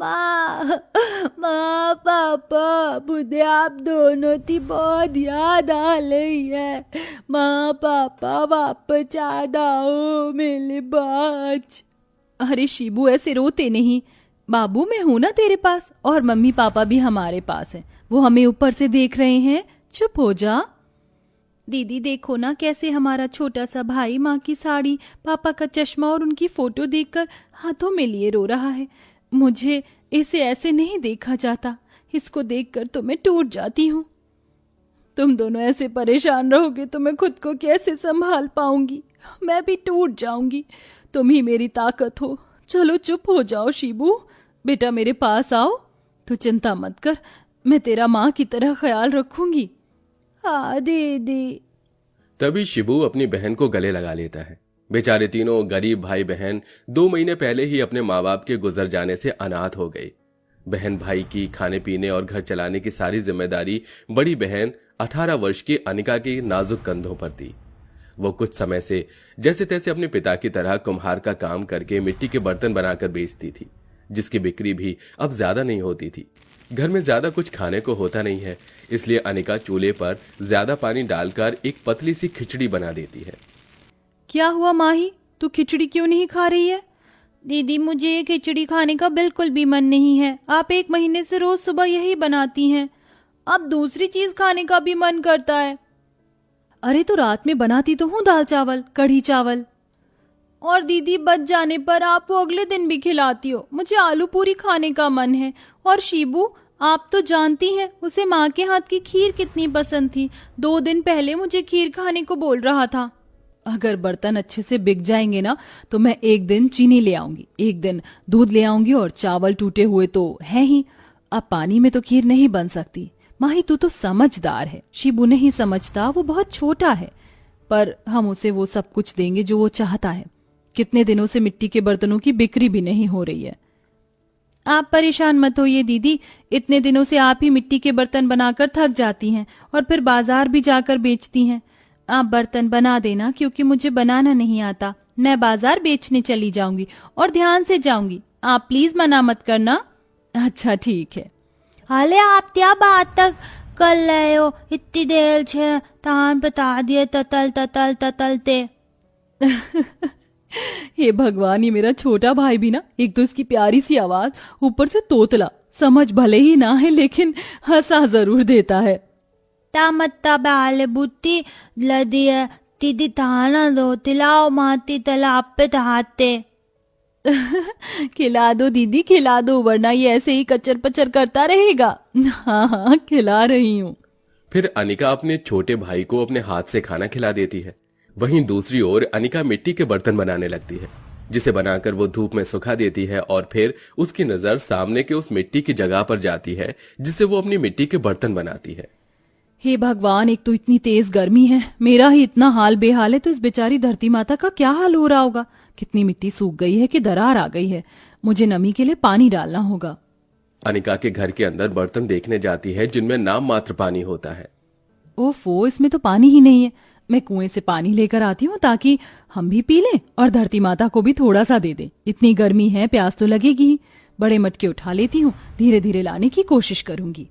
माँ माँ पापा मुझे आप दोनों की बहुत याद आ रही है। माँ पापा वापस आ जाओ मेरे पास। अरे शिबू ऐसे रोते नहीं, बाबू मैं हूं ना तेरे पास, और मम्मी पापा भी हमारे पास हैं। वो हमें ऊपर से देख रहे हैं, चुप हो जा। दीदी देखो ना कैसे हमारा छोटा सा भाई माँ की साड़ी, पापा का चश्मा और उनकी फोटो देखकर हाथों में लिए रो रहा है। मुझे इसे ऐसे नहीं देखा जाता, इसको देखकर तो मैं टूट जाती हूँ। तुम दोनों ऐसे परेशान रहोगे तो मैं खुद को कैसे संभाल पाऊंगी, मैं भी टूट जाऊंगी। तुम ही मेरी ताकत हो। चलो चुप हो जाओ शिबू, बेटा मेरे पास आओ। तू चिंता मत कर, मैं तेरा माँ की तरह ख्याल रखूंगी। हाँ दीदी। तभी शिबू अपनी बहन को गले लगा लेता है। बेचारे तीनों गरीब भाई बहन 2 महीने पहले ही अपने माँ बाप के गुजर जाने से अनाथ हो गए। बहन भाई की खाने पीने और घर चलाने की सारी जिम्मेदारी बड़ी बहन 18 वर्ष की अनिका के नाजुक कंधों पर थी। वो कुछ समय से जैसे तैसे अपने पिता की तरह कुम्हार का काम करके मिट्टी के बर्तन बनाकर बेचती थी, जिसकी बिक्री भी अब ज्यादा नहीं होती थी। घर में ज्यादा कुछ खाने को होता नहीं है, इसलिए अनिका चूल्हे पर ज्यादा पानी डालकर एक पतली सी खिचड़ी बना देती है। क्या हुआ माही, तू खिचड़ी क्यों नहीं खा रही है? दीदी मुझे ये खिचड़ी खाने का बिल्कुल भी मन नहीं है। आप 1 महीने से रोज सुबह यही बनाती हैं, अब दूसरी चीज खाने का भी मन करता है। अरे तो रात में बनाती तो हूँ दाल चावल, कढ़ी चावल, और दीदी बच जाने पर आप वो अगले दिन भी खिलाती हो। मुझे आलू पूरी खाने का मन है। और शिबू आप तो जानती हैं उसे माँ के हाथ की खीर कितनी पसंद थी। 2 दिन पहले मुझे खीर खाने को बोल रहा था। अगर बर्तन अच्छे से बिक जाएंगे ना तो मैं एक दिन चीनी ले आऊंगी, एक दिन दूध ले आऊंगी, और चावल टूटे हुए तो है ही। अब पानी में तो खीर नहीं बन सकती। माही तू तो समझदार है, शिबू नहीं समझता, वो बहुत छोटा है, पर हम उसे वो सब कुछ देंगे जो वो चाहता है। कितने दिनों से मिट्टी के बर्तनों की बिक्री भी नहीं हो रही है। आप परेशान मत होइए दीदी, इतने दिनों से आप ही मिट्टी के बर्तन बनाकर थक जाती हैं और फिर बाजार भी जाकर बेचती हैं। आप बर्तन बना देना, क्योंकि मुझे बनाना नहीं आता। मैं बाजार बेचने चली जाऊंगी और ध्यान से जाऊंगी, आप प्लीज मना मत करना। अच्छा ठीक है। हाले आप क्या बात तक कर रहे हो, इतनी देर से तान बता दिए ततल ततल ततलते। हे भगवान, ये मेरा छोटा भाई भी ना, एक तो इसकी प्यारी सी आवाज, ऊपर से तोतला, समझ भले ही ना है लेकिन हंसा जरूर देता है। तामत्ता बाले बुत्ती लदी है दीदी, ताना दो तिलाओ माती तालाब पे तहाते। खिला दो दीदी खिला दो, वरना ये ऐसे ही कचर पचर करता रहेगा। हाँ हाँ खिला रही हूँ। फिर अनिका अपने छोटे भाई को अपने हाथ से खाना खिला देती है। वहीं दूसरी ओर अनिका मिट्टी के बर्तन बनाने लगती है, जिसे बनाकर वो धूप में सुखा देती है, और फिर उसकी नजर सामने के उस मिट्टी की जगह पर जाती है जिसे वो अपनी मिट्टी के बर्तन बनाती है। हे भगवान, एक तो इतनी तेज गर्मी है, मेरा ही इतना हाल बेहाल है तो इस बेचारी धरती माता का क्या हाल हो रहा होगा। कितनी मिट्टी सूख गई है कि दरार आ गई है। मुझे नमी के लिए पानी डालना होगा। अनिका के घर के अंदर बर्तन देखने जाती है जिनमें नाम मात्र पानी होता है। ओफो, इसमें तो पानी ही नहीं है। मैं कुएं से पानी लेकर आती हूँ ताकि हम भी पी लें और धरती माता को भी थोड़ा सा दे दें। इतनी गर्मी है, प्यास तो लगेगी ही। बड़े मटके उठा लेती हूँ, धीरे धीरे लाने की कोशिश करूंगी।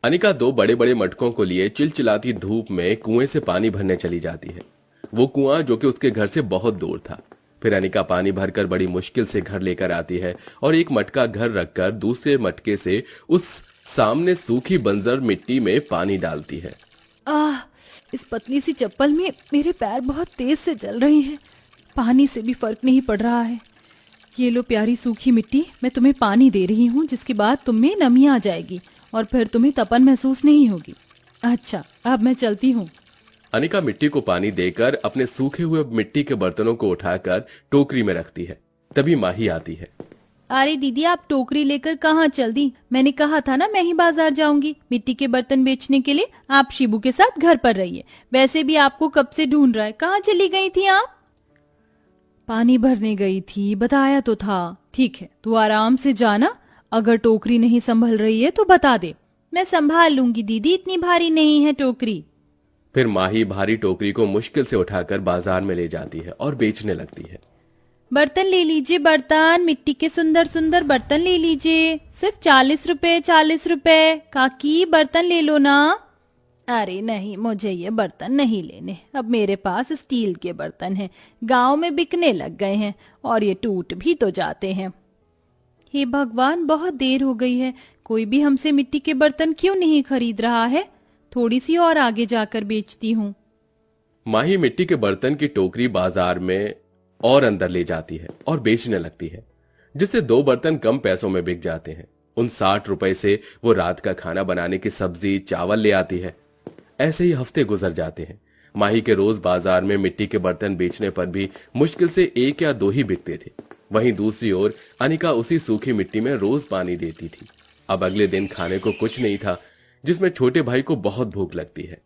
अनिका 2 बड़े बड़े मटकों को लिए चिलचिलाती धूप में कुएं से पानी भरने चली जाती है। वो कुआं जो कि उसके घर से बहुत दूर था। फिर अनिका पानी भरकर बड़ी मुश्किल से घर लेकर आती है और एक मटका घर रखकर दूसरे मटके से उस सामने सूखी बंजर मिट्टी में पानी डालती है। इस पतली सी चप्पल में मेरे पैर बहुत तेज से चल रहे हैं, पानी से भी फर्क नहीं पड़ रहा है। ये लो प्यारी सूखी मिट्टी, मैं तुम्हें पानी दे रही हूँ, जिसके बाद तुम में नमी आ जाएगी और फिर तुम्हें तपन महसूस नहीं होगी। अच्छा अब मैं चलती हूँ। अनिका मिट्टी को पानी देकर अपने सूखे हुए मिट्टी के बर्तनों को उठाकर टोकरी में रखती है। तभी माही आती है। अरे दीदी आप टोकरी लेकर कहाँ चल दी? मैंने कहा था ना मैं ही बाजार जाऊंगी मिट्टी के बर्तन बेचने के लिए। आप शिबू के साथ घर पर रहिए, वैसे भी आपको कब से ढूंढ रहा है। कहाँ चली गई थी आप? पानी भरने गई थी, बताया तो था। ठीक है तू आराम से जाना, अगर टोकरी नहीं संभल रही है तो बता दे, मैं संभाल लूंगी दीदी, इतनी भारी नहीं है टोकरी। फिर माही भारी टोकरी को मुश्किल से उठाकर बाजार में ले जाती है और बेचने लगती है। बर्तन ले लीजिए, बर्तन, मिट्टी के सुंदर सुंदर बर्तन ले लीजिए, सिर्फ 40 रुपए, 40 रुपए। काकी बर्तन ले लो ना। अरे नहीं, मुझे ये बर्तन नहीं लेने। अब मेरे पास स्टील के बर्तन हैं, गांव में बिकने लग गए हैं और ये टूट भी तो जाते हैं। हे भगवान, बहुत देर हो गई है, कोई भी हमसे मिट्टी के बर्तन क्यों नहीं खरीद रहा है? थोड़ी सी और आगे जाकर बेचती हूँ। माही मिट्टी के बर्तन की टोकरी बाजार में और अंदर ले जाती है और बेचने लगती है, जिससे 2 बर्तन कम पैसों में बिक जाते हैं। उन 60 रुपए से वो रात का खाना बनाने की सब्जी चावल ले आती है। ऐसे ही हफ्ते गुजर जाते हैं। माही के रोज बाजार में मिट्टी के बर्तन बेचने पर भी मुश्किल से 1 या 2 ही बिकते थे। वहीं दूसरी ओर अनिका उसी सूखी मिट्टी में रोज पानी देती थी। अब अगले दिन खाने को कुछ नहीं था, जिसमें छोटे भाई को बहुत भूख लगती है।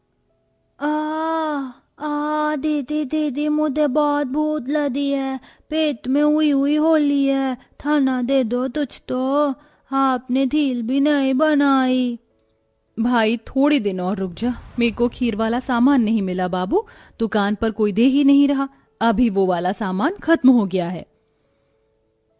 दे मुझे बहुत भूख लगी है, पेट में हुई हुई होली है, खाना दे दो तुझ तो, आपने धील भी नहीं बनाई। भाई थोड़ी दिन और रुक जा, मेरे को खीर वाला सामान नहीं मिला बाबू, दुकान पर कोई दे ही नहीं रहा, अभी वो वाला सामान खत्म हो गया है।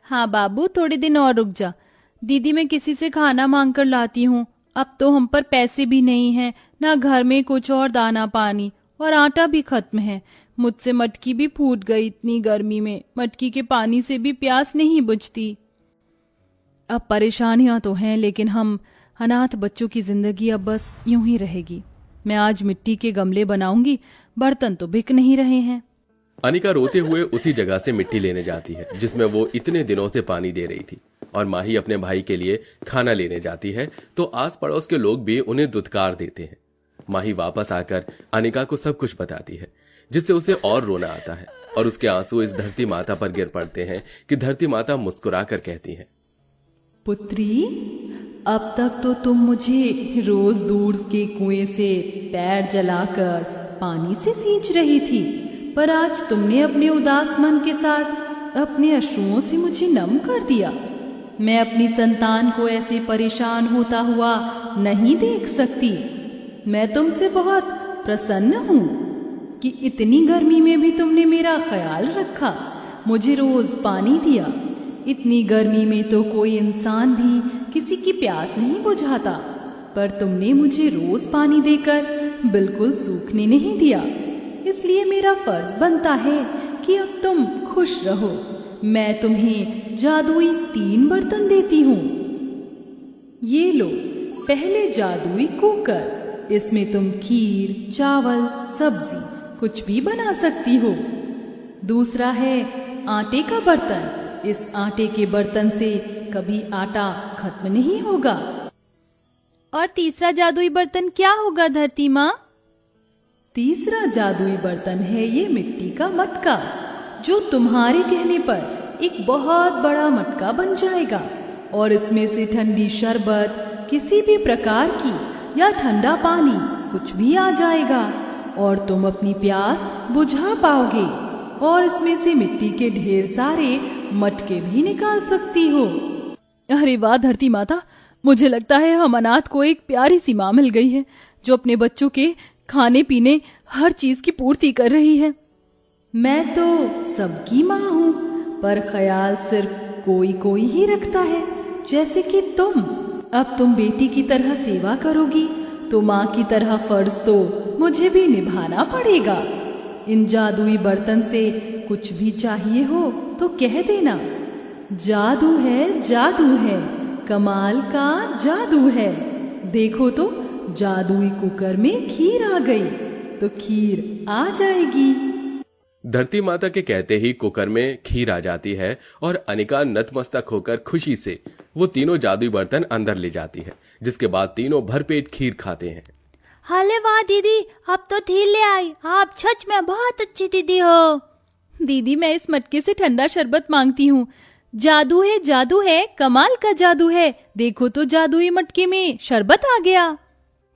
हाँ बाबू, थोड़े दिन और रुक जा, दीदी मैं किसी से खाना मांग कर लाती हूँ। अब तो हम पर पैसे भी नहीं हैं, ना घर में कुछ और दाना पानी, और आटा भी खत्म है। मुझसे मटकी भी फूट गई, इतनी गर्मी में मटकी के पानी से भी प्यास नहीं बुझती। अब परेशानियां तो हैं, लेकिन हम अनाथ बच्चों की जिंदगी अब बस यूं ही रहेगी। मैं आज मिट्टी के गमले बनाऊंगी, बर्तन तो बिक नहीं रहे हैं। अनिका रोते हुए उसी जगह से मिट्टी लेने जाती है जिसमें वो इतने दिनों से पानी दे रही थी, और माही अपने भाई के लिए खाना लेने जाती है तो आस पड़ोस के लोग भी उन्हें दुत्कार देते हैं। माही वापस आकर अनिका को सब कुछ बताती है, जिससे उसे और रोना आता है और उसके आंसू इस धरती माता पर गिर पड़ते हैं कि धरती माता मुस्कुराकर कहती है, पुत्री, अब तक तो तुम मुझे रोज दूर के कुएं से पैर जलाकर पानी से सींच रही थी, पर आज तुमने अपने उदास मन के साथ अपने अश्रुओं से मुझे नम कर दिया। मैं अपनी संतान को ऐसे परेशान होता हुआ नहीं देख सकती। मैं तुमसे बहुत प्रसन्न हूँ कि इतनी गर्मी में भी तुमने मेरा ख्याल रखा, मुझे रोज पानी दिया। इतनी गर्मी में तो कोई इंसान भी किसी की प्यास नहीं बुझाता, पर तुमने मुझे रोज पानी देकर बिल्कुल सूखने नहीं दिया। इसलिए मेरा फर्ज बनता है कि अब तुम खुश रहो। मैं तुम्हें जादुई 3 बर्तन देती हूँ। ये लो, पहले जादुई कुकर, इसमें तुम खीर, चावल, सब्जी कुछ भी बना सकती हो। दूसरा है आटे का बर्तन, इस आटे के बर्तन से कभी आटा खत्म नहीं होगा। और तीसरा जादुई बर्तन क्या होगा धरती माँ? तीसरा जादुई बर्तन है ये मिट्टी का मटका, जो तुम्हारे कहने पर एक बहुत बड़ा मटका बन जाएगा, और इसमें से ठंडी शरबत, किसी भी प्रकार की, या ठंडा पानी कुछ भी आ जाएगा और तुम अपनी प्यास बुझा पाओगे। और इसमें से मिट्टी के ढेर सारे मटके भी निकाल सकती हो। अरे वाह धरती माता, मुझे लगता है हम अनाथ को एक प्यारी सी माँ मिल गई है, जो अपने बच्चों के खाने पीने हर चीज की पूर्ति कर रही है। मैं तो सबकी माँ हूँ, पर ख्याल सिर्फ कोई कोई ही रखता है, जैसे कि तुम। अब तुम बेटी की तरह सेवा करोगी तो माँ की तरह फर्ज तो मुझे भी निभाना पड़ेगा। इन जादुई बर्तन से कुछ भी चाहिए हो तो कह देना। जादू है, कमाल का जादू है। देखो तो जादुई कुकर में खीर आ गई, तो खीर आ जाएगी। धरती माता के कहते ही कुकर में खीर आ जाती है और अनिका नतमस्तक होकर खुशी से वो तीनों जादुई बर्तन अंदर ले जाती है, जिसके बाद तीनों भरपेट खीर खाते हैं। हाले वाह दीदी, अब तो खीर ले आई, आप सच में बहुत अच्छी दीदी हो। दीदी मैं इस मटके से ठंडा शरबत मांगती हूँ। जादू है, कमाल का जादू है। देखो तो जादुई मटके में शरबत आ गया।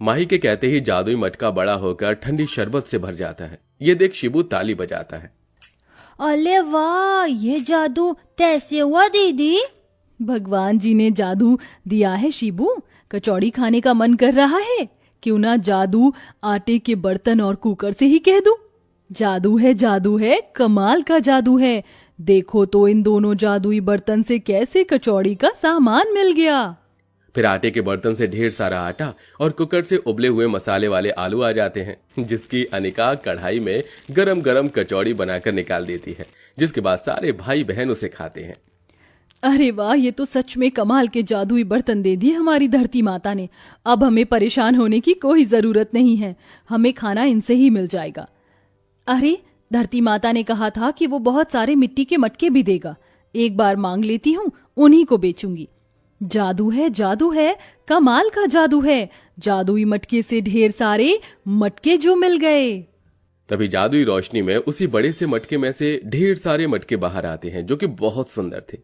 माही के कहते ही जादुई मटका बड़ा होकर ठंडी शरबत से भर जाता है। ये देख शिबू ताली बजाता है। अरे वाह, ये जादू कैसे हुआ दीदी? भगवान जी ने जादू दिया है शिबू। कचौड़ी खाने का मन कर रहा है, क्यों ना जादू आटे के बर्तन और कुकर से ही कह दूं। जादू है, कमाल का जादू है। देखो तो इन दोनों जादुई बर्तन से कैसे कचौड़ी का सामान मिल गया। फिर आटे के बर्तन से ढेर सारा आटा और कुकर से उबले हुए मसाले वाले आलू आ जाते हैं, जिसकी अनिका कढ़ाई में गरम गरम कचौड़ी बनाकर निकाल देती है, जिसके बाद सारे भाई बहन उसे खाते हैं। अरे वाह, ये तो सच में कमाल के जादुई बर्तन दे दिए हमारी धरती माता ने। अब हमें परेशान होने की कोई जरूरत नहीं है, हमें खाना इनसे ही मिल जाएगा। अरे, धरती माता ने कहा था कि वो बहुत सारे मिट्टी के मटके भी देगा। एक बार मांग लेती हूँ, उन्हीं को बेचूंगी। जादू है, जादू है, कमाल का जादू है। जादुई मटके से ढेर सारे मटके जो मिल गए। तभी जादुई रोशनी में उसी बड़े से मटके में से ढेर सारे मटके बाहर आते हैं, जो कि बहुत सुंदर थे।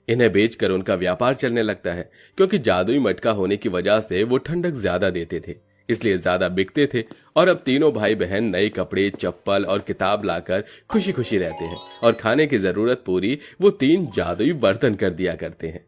इन्हें बेचकर उनका व्यापार चलने लगता है, क्योंकि जादुई मटका होने की वजह से वो ठंडक ज्यादा देते थे, इसलिए ज्यादा बिकते थे। और अब तीनों भाई बहन नए कपड़े, चप्पल और किताब लाकर खुशी खुशी रहते हैं और खाने की जरूरत पूरी वो 3 जादुई बर्तन कर दिया करते हैं।